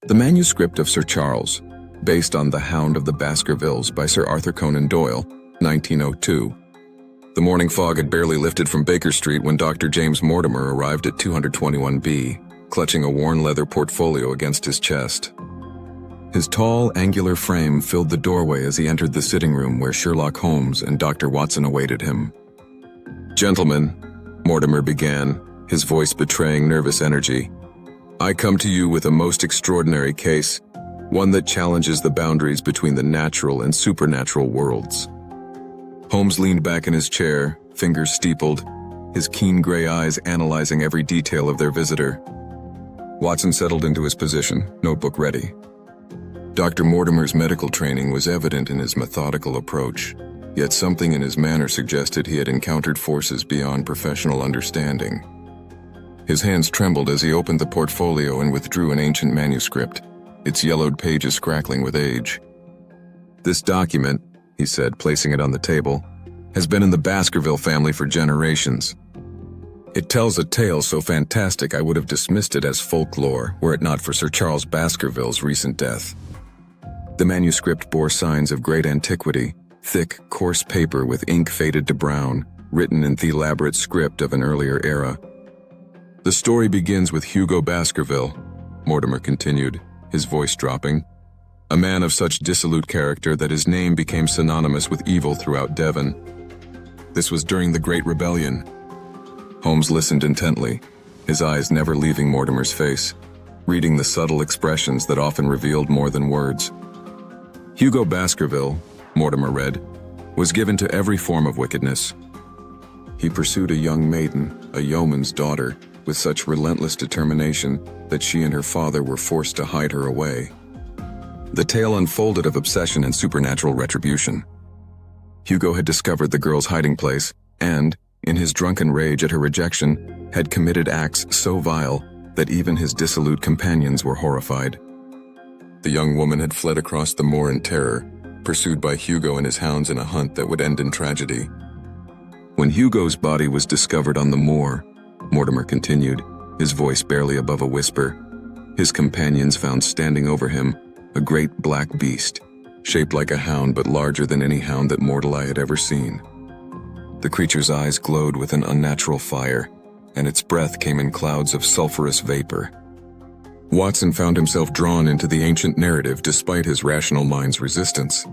The Manuscript of Sir Charles, based on The Hound of the Baskervilles by Sir Arthur Conan Doyle, 1902. The morning fog had barely lifted from Baker Street when Dr. James Mortimer arrived at 221B, clutching a worn leather portfolio against his chest. His tall, angular frame filled the doorway as he entered the sitting room where Sherlock Holmes and Dr. Watson awaited him. "Gentlemen," Mortimer began, his voice betraying nervous energy, "I come to you with a most extraordinary case, one that challenges the boundaries between the natural and supernatural worlds." Holmes leaned back in his chair, fingers steepled, his keen gray eyes analyzing every detail of their visitor. Watson settled into his position, notebook ready. Dr. Mortimer's medical training was evident in his methodical approach, yet something in his manner suggested he had encountered forces beyond professional understanding. His hands trembled as he opened the portfolio and withdrew an ancient manuscript, its yellowed pages crackling with age. "This document," he said, placing it on the table, "has been in the Baskerville family for generations. It tells a tale so fantastic I would have dismissed it as folklore were it not for Sir Charles Baskerville's recent death." The manuscript bore signs of great antiquity, thick, coarse paper with ink faded to brown, written in the elaborate script of an earlier era. "The story begins with Hugo Baskerville," Mortimer continued, his voice dropping, "a man of such dissolute character that his name became synonymous with evil throughout Devon. This was during the Great Rebellion." Holmes listened intently, his eyes never leaving Mortimer's face, reading the subtle expressions that often revealed more than words. "Hugo Baskerville," Mortimer read, "was given to every form of wickedness. He pursued a young maiden, a yeoman's daughter, with such relentless determination that she and her father were forced to hide her away. The tale unfolded of obsession and supernatural retribution. Hugo had discovered the girl's hiding place and, in his drunken rage at her rejection, had committed acts so vile that even his dissolute companions were horrified. The young woman had fled across the moor in terror, pursued by Hugo and his hounds in a hunt that would end in tragedy. When Hugo's body was discovered on the moor," Mortimer continued, his voice barely above a whisper, "his companions found standing over him a great black beast, shaped like a hound but larger than any hound that mortal eye had ever seen. The creature's eyes glowed with an unnatural fire, and its breath came in clouds of sulfurous vapor. Watson found himself drawn into the ancient narrative despite his rational mind's resistance.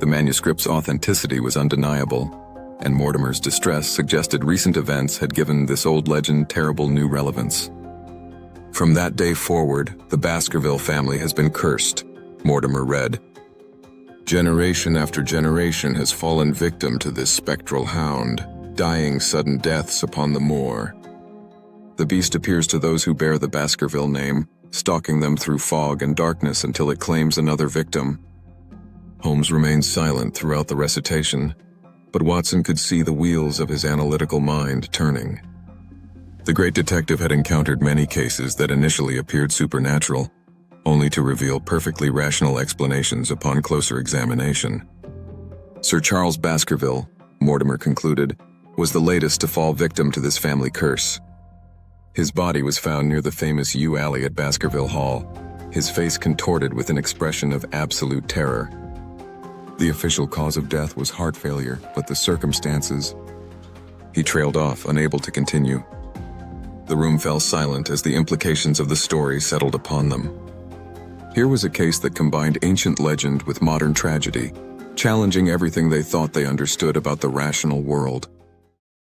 The manuscript's authenticity was undeniable, and Mortimer's distress suggested recent events had given this old legend terrible new relevance. From that day forward, the Baskerville family has been cursed," Mortimer read. "Generation after generation has fallen victim to this spectral hound, dying sudden deaths upon the moor. The beast appears to those who bear the Baskerville name, stalking them through fog and darkness until it claims another victim." Holmes remained silent throughout the recitation, but Watson could see the wheels of his analytical mind turning. The great detective had encountered many cases that initially appeared supernatural, only to reveal perfectly rational explanations upon closer examination. Sir Charles Baskerville, Mortimer concluded, was the latest to fall victim to this family curse. His body was found near the famous Yew Alley at Baskerville Hall, his face contorted with an expression of absolute terror. The official cause of death was heart failure, but the circumstances... He trailed off, unable to continue. The room fell silent as the implications of the story settled upon them. Here was a case that combined ancient legend with modern tragedy, challenging everything they thought they understood about the rational world.